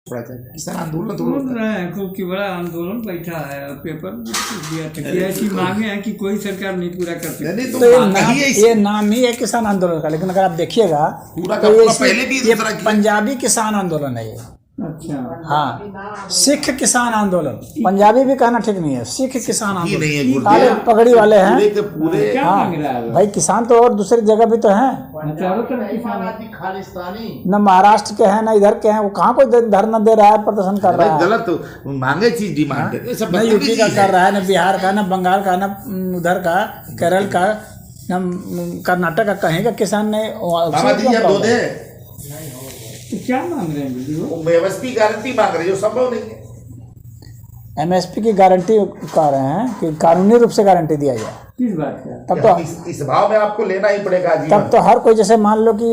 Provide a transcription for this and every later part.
किसान आंदोलन बोल रहे हैं खूब कि बड़ा आंदोलन बैठा है और पेपर दिया था कि ऐसी मांगे हैं कि कोई सरकार नहीं पूरा कर सकती। नहीं, तो ये नाम ही है किसान आंदोलन का, लेकिन अगर आप देखिएगा पूरा तो का पहले भी ये इस तरह की पंजाबी किसान आंदोलन है ये। अच्छा हाँ, सिख किसान आंदोलन, पंजाबी भी कहना ठीक नहीं है, सिख किसान ये नहीं है आंदोलन, गुरुदेव। काले पगड़ी वाले हैं। पूरे के पूरे क्या हाँ मांग रहा है वो? भाई, किसान तो और दूसरी जगह भी तो हैं, चारों तरफ किसान खालिस्तानी न महाराष्ट्र के हैं न इधर के हैं। वो कहाँ कोई धरना दे रहा है, प्रदर्शन कर रहा है? गलत मांगे चीज डिमांड है, सब न बदतमीजी यूपी का है। कर रहा है, न बिहार का, न बंगाल का, न उधर का केरल का, न कर्नाटक का, कहीं का किसान ने बाबा जी आप दो दे तो क्या मांग रहे हैं दीदी वो? एमएसपी गारंटी मांग रहे जो संभव नहीं है। एमएसपी की गारंटी कह रहे हैं कि कानूनी रूप से गारंटी दिया जाए। किस बात का? तब तो इस भाव में आपको लेना ही पड़ेगा जीवन। तब तो हर कोई, जैसे मान लो कि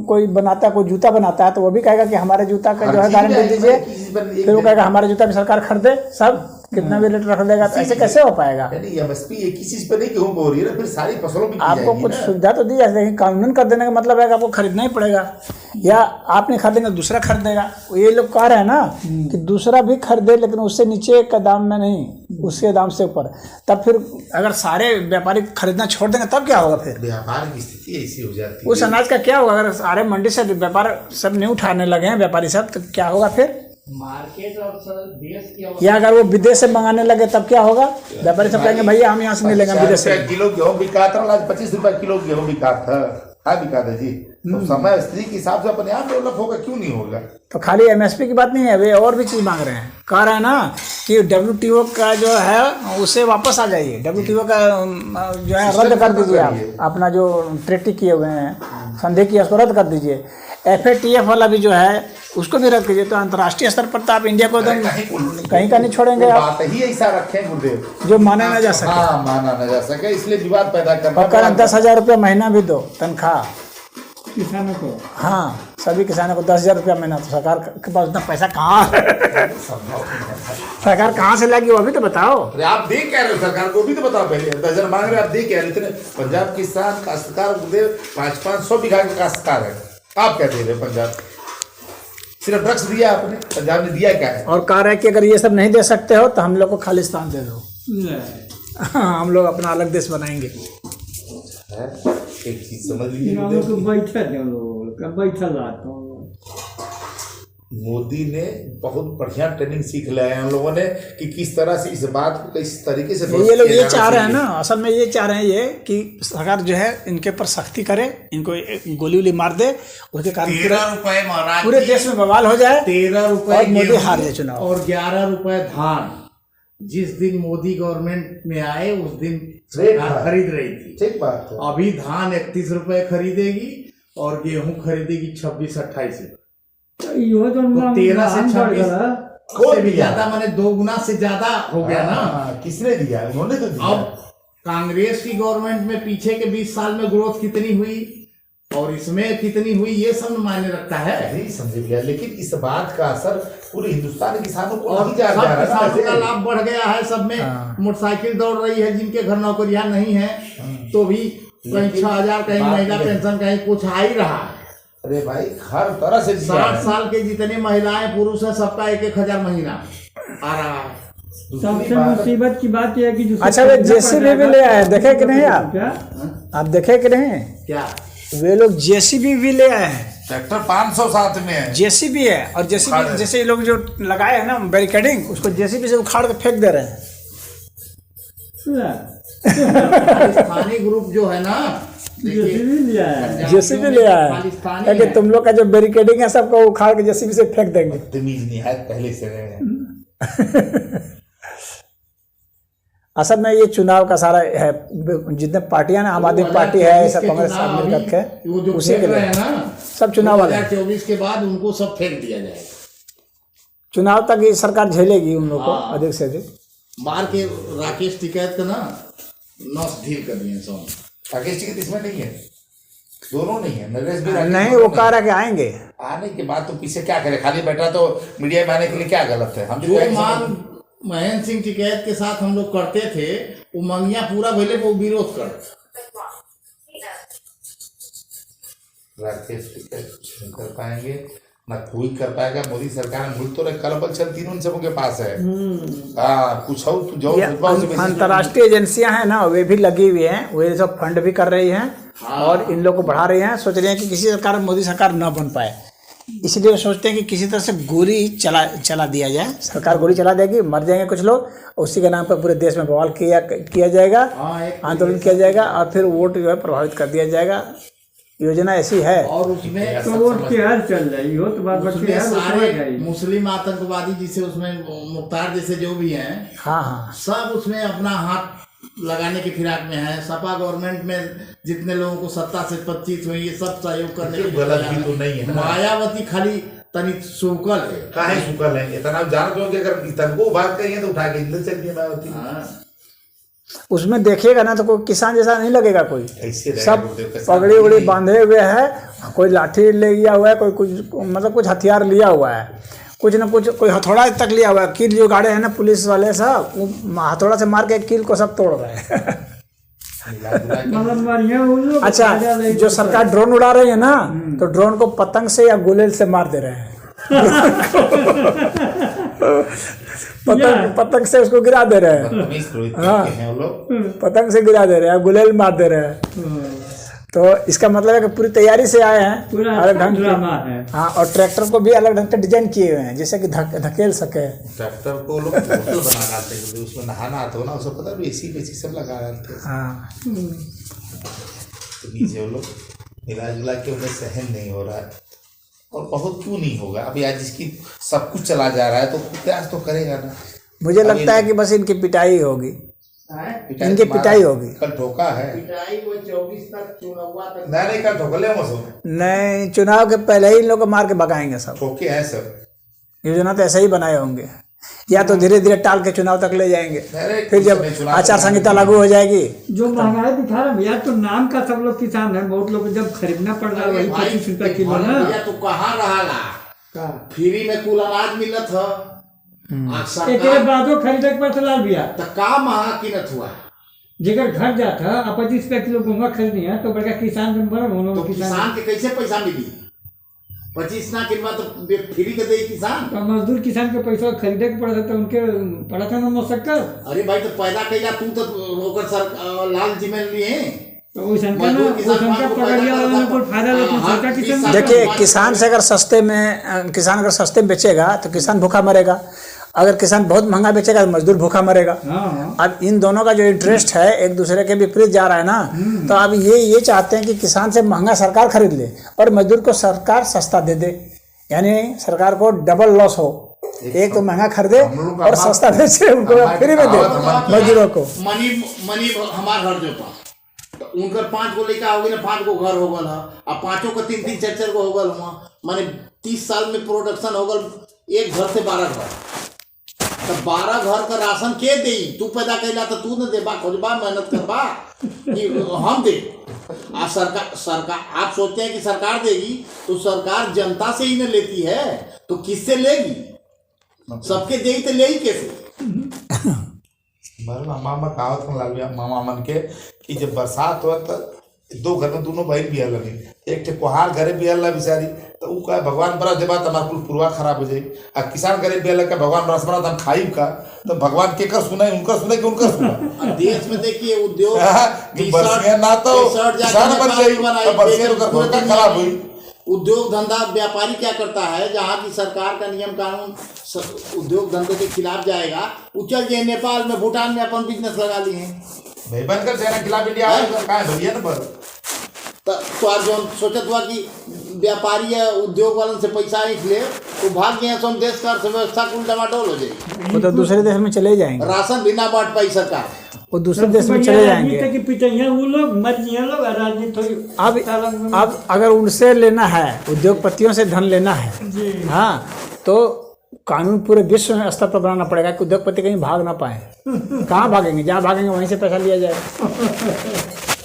कोई बनाता है, कोई जूता बनाता है, तो वो भी कहेगा कि हमारे जूता का जो है गारंटी दीजिए। फिर वो कहेगा हमारे जूता भी सरकार खरीदे, सब कितना भी रेट रख देगा, तो ऐसे कैसे हो पाएगा? एमएसपी एक ही चीज पे नहीं क्यों हो रही है, फिर सारी फसलों की आपको कुछ सुविधा तो दी जाती है, लेकिन कानून कर देने का मतलब है कि आपको खरीदना ही पड़ेगा, या आप नहीं खरीदेंगे दूसरा खरीदेगा। ये लोग कह रहे हैं ना कि दूसरा भी खरीदे, लेकिन उससे नीचे का दाम में नहीं, उसके दाम से ऊपर। तब फिर अगर सारे व्यापारी खरीदना छोड़ देंगे तब क्या होगा? फिर व्यापार की स्थिति ऐसी हो जाती है। उस अनाज का क्या होगा? अगर सारे मंडी से व्यापार सब नहीं उठाने लगे हैं व्यापारी सब, तो क्या होगा फिर? मार्केट और देश की या अगर वो विदेश से मंगाने लगे तब क्या होगा? व्यापारी सब कहेंगे भैया हम यहाँ से नहीं लेंगे, विदेश से। किलो गेहूँ बिका था, आज 25 रुपए किलो गेहूँ बिका था। हाँ बिका था जी। तो समय स्थिति के हिसाब से अपने आप डेवलप होगा, क्यों नहीं होगा? तो खाली एमएसपी की बात नहीं है, वे और भी चीज मांग रहे हैं। कह रहे हैं ना कि WTO का जो है उसे वापस आ जाइए, WTO का जो है रद्द कर दीजिए। आप अपना जो ट्रीटी किए हुए हैं, संधि किया, उसको रद्द कर दीजिए। FATF वाला भी जो है उसको भी रद्द कीजिए। तो अंतर्राष्ट्रीय स्तर पर तो आप इंडिया को एकदम कहीं का नहीं छोड़ेंगे आप, बात ही ऐसा रखें गुरुदेव जो माना न जा सके। हाँ, माना न जा सके, इसलिए विवाद पैदा करना। पकड़ 10,000 रुपया महीना भी दो तनख्वाह किसानों को। हाँ, सभी किसानों को 10,000 रुपया महीना। तो सरकार के पास उतना पैसा कहाँ है? सरकार कहाँ से लाएगी वो भी तो बताओ। अरे आप दे कह रहे हो सरकार को भी तो बताओ। पहले 10,000 मांग रहे, आप दे कह रहे थे। पंजाब किसान काश्तकार गुरुदेव 500 बीघा का काश्तकार है, आप क्या दे रहे हो? पंजाब सिर्फ ड्रग्स दिया आपने, पंजाब ने दिया क्या है? और कह रहे हैं कि अगर ये सब नहीं दे सकते हो तो हम लोग को खालिस्तान दे दो। हम लोग अपना अलग देश बनाएंगे। एक चीज समझ लीजिए, मोदी ने बहुत बढ़िया ट्रेनिंग सीख लिया है हम लोगों ने कि किस तरह से इस बात को किस तरीके से ये लोग ये चाह रहे हैं ना, असल में ये चाह रहे हैं ये कि सरकार जो है इनके ऊपर सख्ती करे, इनको गोली वोली मार दे, उसके कारण 13 रुपए महाराज, पूरे देश में बवाल हो जाए 13 रुपए और मोदी हार जाए चुनाव। और 11 रुपए धान। जिस दिन मोदी गवर्नमेंट में आए उस दिन हाँ। खरीद रही थी। ठीक बात है। अभी धान 31 रुपए खरीदेगी और गेहूं खरीदेगी 26-28 रुपए। तो 13 से 26 से भी ज्यादा, माने 2 गुना से ज्यादा हो गया ना। किसने दिया? उन्होंने तो दिया। अब कांग्रेस की गवर्नमेंट में पीछे के 20 साल में ग्रोथ कितनी हुई और इसमें कितनी हुई, ये सब मायने रखता है। नहीं समझ गया, लेकिन इस बात का असर पूरे हिंदुस्तान के किसानों को और नहीं जा सब रहा है। किसानों का लाभ बढ़ गया है। सब में मोटरसाइकिल दौड़ रही है, जिनके घर नौकरियां नहीं है तो भी कहीं 6,000, कहीं महिला पेंशन, कहीं कुछ आ ही रहा है। अरे भाई हर तरह से 60 साल के जितने महिलाएं पुरुष है सबका 1,000 महीना आ रहा है। सबसे मुसीबत की बात यह है कि अच्छा, वे JCB भी ले आए, देखे कि नहीं आप देखे कि नहीं? क्या वे लोग JCB भी ले आए हैं। ट्रैक्टर 500 साथ में है। JCB है, और JCB जैसे ये लोग जो लगाए हैं ना बैरिकेडिंग, उसको JCB से उखाड़ के फेंक दे रहे हैं। खालिस्तानी ग्रुप जो है ना, JCB ले आया कि तुम लोग का जो बैरिकेडिंग है सबको उखाड़ के JCB से फेंक देंगे। तमीज नहीं है पहले से रहे हैं। असल में ये चुनाव का सारा है, जितने पार्टियां ना, आम आदमी पार्टी है, सब कांग्रेस मिल करके उसी के लिए सब चुनाव वाले 2024 के बाद उनको सब फेंक दिया जाएगा। चुनाव तक ये सरकार झेलेगी उन लोगों को अधिक से अधिक। मार के राकेश टिकैत का ना नस ढील कर दिए सब। राकेश टिकैत इसमें नहीं है, दोनों नहीं है। नरेश भी नहीं, वो कह रहा कि आएंगे। आने के बाद तो पीछे क्या करे, खाली बैठा तो मीडिया में आने के लिए क्या गलत है? हम जो मांग महेंद्र सिंह टिकैत के साथ हम लोग करते थे, वो मंगिया पूरा भले वो विरोध कर। राकेश टिकैत कुछ नहीं कर पाएंगे। ना कोई कर पाएगा। मोदी सरकार में मुल्क तो रहे कलबल चल तीनों सबों के पास है। हाँ कुछ हो तू जाओ अंतर्राष्ट्रीय एजेंसियां हैं ना, वे भी लगी हुई हैं, वे सब फंड भी कर रही हैं और इन लोग को बढ़ा रही हैं। सोच रहे हैं कि किसी सरकार मोदी सरकार न बन पाए, इसलिए वो सोचते हैं कि किसी तरह से गोली चला दिया जाए। सरकार गोली चला देगी, मर जाएंगे कुछ लोग, उसी के नाम पर पूरे देश में बवाल किया जाएगा, आंदोलन किया जाएगा और फिर वोट जो है प्रभावित कर दिया जाएगा। योजना ऐसी है। और उसमें तो वोट की हर चल रही हो तो बात उसमें सारे मुस्लिम आतंकवादी जिसे उसमें मुख्तार जैसे जो भी हैं, हाँ सब उसमें अपना हाथ लगाने की फिराक में है। सपा गवर्नमेंट में जितने लोगों को सत्ता से 25 हुई, ये सब सहयोग करने की गलत भी तो नहीं है। मायावती खाली तनिक सुकल है। काहे सुकल है इतना जान दो कि अगर तनको बात करिए तो उठा के इधर चल गई मायावती। उसमें देखिएगा ना तो कोई किसान जैसा नहीं लगेगा, कोई सब पगड़ी उगड़ी बांधे हुए है, कोई लाठी ले लिया हुआ है, कोई कुछ मतलब कुछ हथियार लिया हुआ है, कुछ ना कुछ, कोई हथौड़ा तक लिया हुआ है। कील जो गाड़े हैं ना पुलिस वाले सब, वो हथौड़ा से मार के कील को सब तोड़ रहे हैं। अच्छा, जो सरकार ड्रोन उड़ा रही है ना, तो ड्रोन को पतंग से या गुलेल से मार दे रहे हैं। पतंग से उसको गिरा दे रहे हैं। हाँ, पतंग से गिरा दे रहे हैं, गुलेल मार दे रहे हैं। तो इसका मतलब है कि पूरी तैयारी से आए हैं, अलग ढंग से। हाँ, और ट्रैक्टर को भी अलग ढंग से डिजाइन किए हुए हैं जिससे कि धकेल सके। ट्रैक्टर को लोग बोतल बना डालते हैं, उसमें नहाना आता हो ना, उसको पता भी एसी सब लगा डालते हैं। हाँ, तो नीचे वो लोग मिला जुला के उन्हें सहन नहीं हो रहा है। और बहुत क्यों नहीं होगा, अभी आज इसकी सब कुछ चला जा रहा है तो प्रयास तो करेगा ना। मुझे लगता है कि बस इनकी पिटाई होगी, इनकी पिटाई होगी। कल ठोका है पिटाई वो 24 तक चुनाव तक नहीं, कल ठोक ले नहीं, चुनाव के पहले ही इन लोग को मार के भगाएंगे सब। ठोके हैं सब, योजना तो ऐसे ही बनाए होंगे, या तो धीरे धीरे टाल के चुनाव तक ले जाएंगे, फिर जब आचार संहिता लागू हो जाएगी। जो महंगाई दिखा रहा भैया, तो नाम का सब लोग किसान है, बहुत लोग जब खरीदना पड़ रहा है वही 25 रुपया किलो ना। तो कहाँ रहा फ्री में कुल अनाज मिलत है, एक बादो खरीदे के पड़ता लाल भैया, तो का महंगा कीमत हुआ। जेकर घर जाता अब 25 रुपया किलो गेहूँ खरीदनी है तो बड़का किसान तो किसान के कैसे पैसा मिली? 25 ना किनवा तो फ्री के दे किसान, तो मजदूर किसान के पैसा खरीदे के पड़ा था, उनके पड़ा था ना मशक्कत। अरे भाई, तो पैदा कैला तू तो होकर सर लाल जी में लिए, तो देखिए, किसान अगर सस्ते में बेचेगा तो किसान भूखा मरेगा, अगर किसान बहुत महंगा बेचेगा तो मजदूर भूखा मरेगा। अब इन दोनों का जो इंटरेस्ट है एक दूसरे के विपरीत जा रहा है ना, तो अब ये चाहते हैं कि किसान से महंगा सरकार खरीद ले और मजदूर को सरकार सस्ता दे दे, यानी सरकार को डबल लॉस हो, एक तो महंगा खरीदे और सस्ता बेचे, उनको फ्री में दे मजदूरों को। मनी हमारे घर जो तो उनकर 5 गो लड़का हो गए ना, 5 गो घर हो गल है, अब 5 को 3-3 4-4 गो हो गल हुआ, माने 30 साल में प्रोडक्शन हो गल, एक घर से 12 घर, तो 12 घर का राशन के दे? तू पैदा कैला तो तू न देबा, खोजबा, मेहनत करबा कि हम दे। आ सरकार आप सोचते हैं कि सरकार देगी, तो सरकार जनता से ही न लेती है, तो किससे लेगी? सबके देगी तो लेगी कैसे? मामा कहावत में लाल मामा मन के कि जब बरसात हुआ तो 2 घर में दोनों बहन बिहल लगी, एक ठे कोहार घरे बिहल ला बेचारी, तो वो कहा भगवान बरस दे बात हमारा कुल पूर्वा खराब हो जाए। आ किसान घरे बिहल का भगवान बरस बना हम खाई का, तो भगवान के कर सुना उनका सुना कि उनका सुना। देश में देखिए उद्योग ना तो किसान बन जाए, खराब हुई। उद्योग धंधा व्यापारी क्या करता है, जहाँ की सरकार का नियम कानून उद्योग धंधे के खिलाफ जाएगा, उचल जाए नेपाल में, भूटान में अपन बिजनेस लगा लिए हैं, नहीं बनकर चाइना खिलाफ इंडिया है भैया ना। तो आज जो सोचत हुआ कि व्यापारी या उद्योग वालों से पैसा ले तो भाग गए, तो हम देश का अर्थव्यवस्था कुल डमाडोल हो जाएगी, वो तो दूसरे देश में चले जाएंगे, राशन भी ना बांट पाई सरकार, वो दूसरे देश में चले जाएंगे। अब अगर उनसे लेना है, उद्योगपतियों से धन लेना है, हाँ, तो कानून पूरे विश्व स्तर पर बनाना पड़ेगा कि उद्योगपति कहीं भाग ना पाए। कहाँ भागेंगे? जहाँ भागेंगे वहीं से पैसा लिया जाएगा।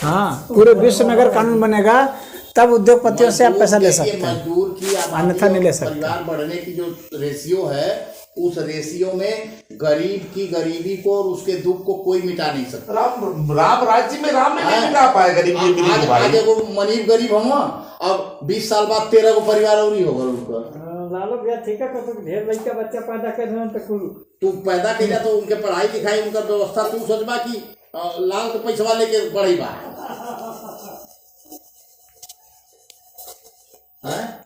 हाँ, पूरे विश्व में अगर कानून बनेगा तब उद्योगपतियों से आप पैसा ले सकते हैं, मजदूर की अन्यथा नहीं ले सकते। परिवार बढ़ने की जो रेशियो है, उस रेशियो में गरीब की गरीबी को और उसके दुख को कोई मिटा नहीं सकता। राम राज्य में राम नहीं मिटा पाए गरीब। आज एगो मनीब गरीब होगा, अब 20 साल बाद 13 गो परिवार और ही होगा उनका। लालो भैया ठीक है तो ढेर लड़का बच्चा पैदा कर रहे तो कुल तू पैदा कैला तो उनके पढ़ाई लिखाई उनका व्यवस्था तू सोचबा कि लाल तो पैसा लेके पढ़ी बा हैं